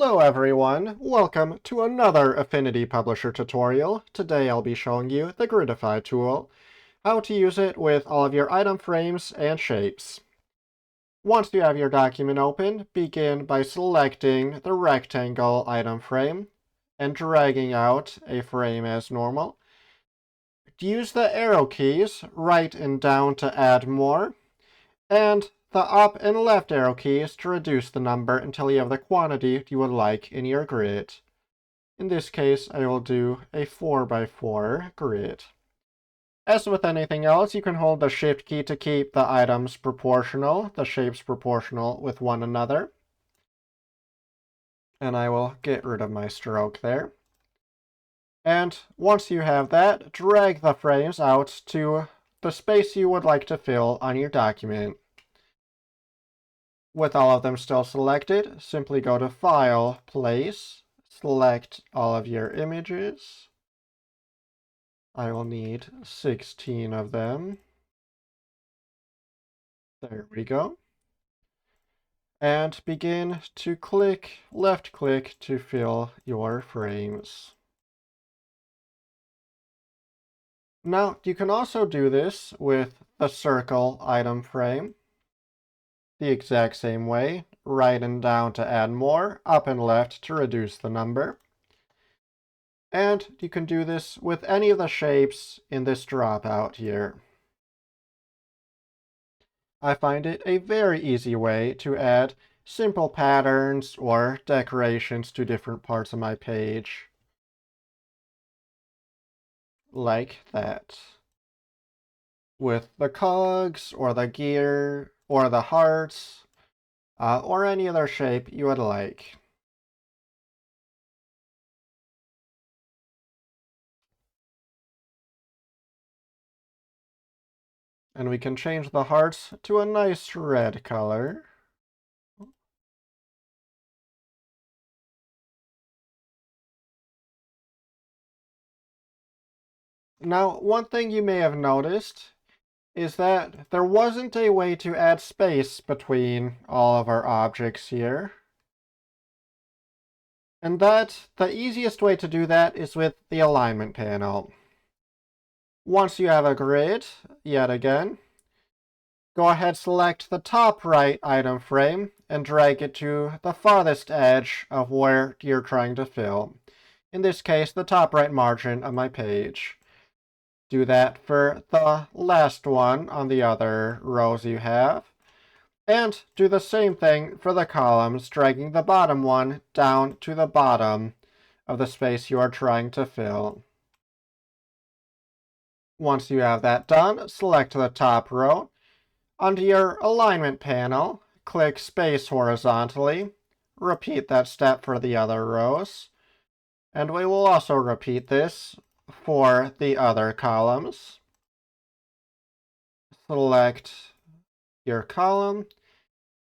Hello everyone, welcome to another Affinity Publisher tutorial. Today I'll be showing you the Gridify tool, how to use it with all of your item frames and shapes. Once you have your document open, begin by selecting the rectangle item frame and dragging out a frame as normal. Use the arrow keys right and down to add more, and the up and left arrow keys to reduce the number until you have the quantity you would like in your grid. In this case, I will do a 4x4 grid. As with anything else, you can hold the Shift key to keep the items proportional, the shapes proportional with one another. And I will get rid of my stroke there. And once you have that, drag the frames out to the space you would like to fill on your document. With all of them still selected, simply go to File, Place, select all of your images. I will need 16 of them. There we go. And begin to left click to fill your frames. Now, you can also do this with the circle item frame. The exact same way, right and down to add more, up and left to reduce the number. And you can do this with any of the shapes in this dropout here. I find it a very easy way to add simple patterns or decorations to different parts of my page. Like that. With the cogs, or the gear, or the hearts, or any other shape you would like. And we can change the hearts to a nice red color. Now, one thing you may have noticed is that there wasn't a way to add space between all of our objects here. And the easiest way to do that is with the alignment panel. Once you have a grid, yet again, go ahead, select the top right item frame and drag it to the farthest edge of where you're trying to fill. In this case, the top right margin of my page. Do that for the last one on the other rows you have. And do the same thing for the columns, dragging the bottom one down to the bottom of the space you are trying to fill. Once you have that done, select the top row. Under your alignment panel, click space horizontally. Repeat that step for the other rows. And we will also repeat this for the other columns. Select your column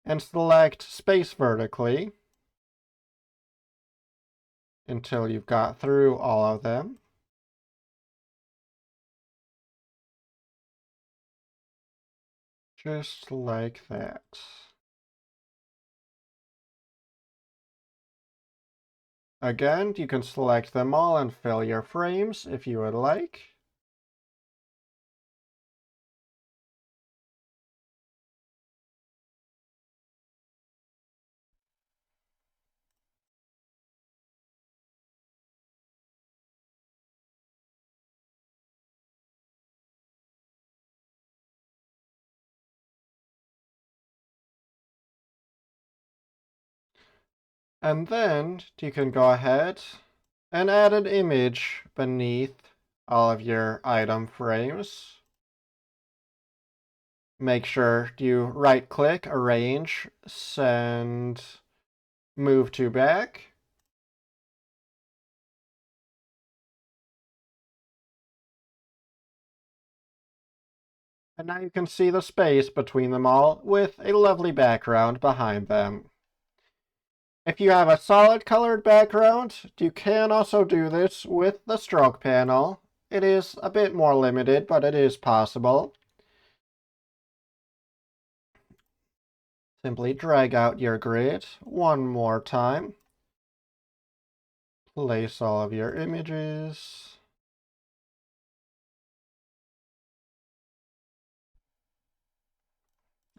and select space vertically until you've got through all of them. Just like that. Again, you can select them all and fill your frames if you would like. And then you can go ahead and add an image beneath all of your item frames. Make sure you right-click, arrange, send, move to back. And now you can see the space between them all with a lovely background behind them. If you have a solid colored background, you can also do this with the stroke panel. It is a bit more limited, but it is possible. Simply drag out your grid one more time Place all of your images.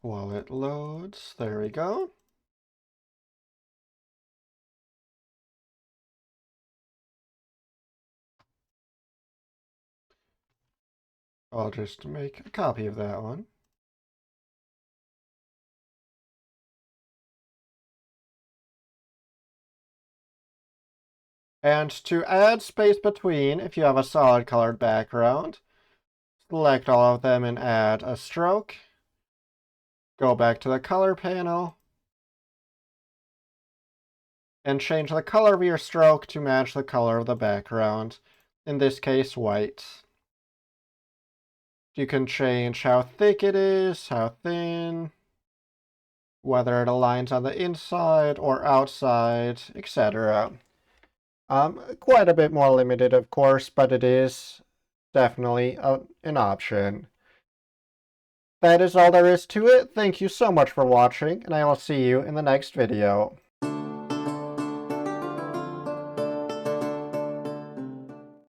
While it loads, there we go. I'll just make a copy of that one. And to add space between, if you have a solid colored background, select all of them and add a stroke. Go back to the color panel and change the color of your stroke to match the color of the background, in this case white. You can change how thick it is, how thin, whether it aligns on the inside or outside, etc. Quite a bit more limited, of course, but it is definitely an option. That is all there is to it. Thank you so much for watching, and I will see you in the next video.